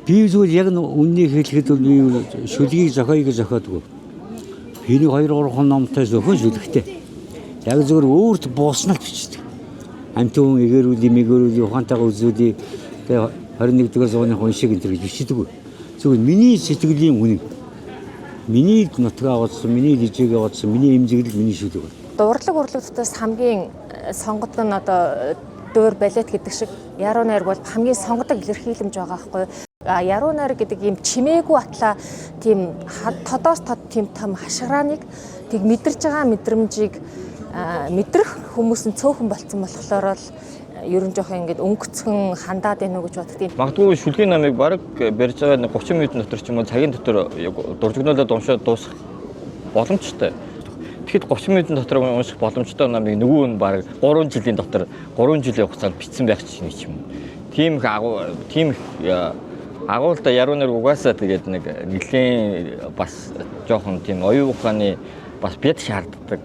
Би зүгээр яг үннийг хэлэхэд би шүлгийг зохиоёг зохиодгүй. Биний 2-3 номтой зөвхөн шүлэгтэй. Яг зүгээр өөрт бууснал бичдэг. Амтун игэрүүли ухаантайгаа үзүүлээ. Тэгээ 21-р зууны хүн шиг энэ гэж бичдэг. Зүгээр миний сэтгэлийн үнэн. Миний нутгаа аваадсан, миний жижигээ аваадсан, миний эмзэглэл, миний шүлэг. Дурлаг урлагтаас хамгийн сонгодог нь одоо дөөр балет гэдэг шиг яруу найраг бол хамгийн сонгодог илэрхийлэмж байгаа байхгүй. Яруу найраг гэдэг ийм чимээгүй атла тийм тодоос тод тийм том хашгирааныг тийг мэдэрч байгаа мэдрэмжийг мэдрэх хүмүүс нь цөөхөн болцсон болохоор л ерөн жоох ингээд өнгөцгөн хандаад байна уу гэж боддгийг. Магадгүй шүлгийн намыг баг барьж байгаа 30 минут дотор ч юм уу цагийн дотор дуржигнуулаад уншаад дуусах боломжтой. Тэгэхэд 30 минутын дотор унших боломжтой намыг нөгөө нь баг 3 жилийн дотор 3 жилийн хугацаанд бичсэн байх ч юм. Тийм их агуулда яруу найраг угаасаа тэгээд нэг нэлийн бас жоохон тийм оюун ухааны бас бяд шаарддаг.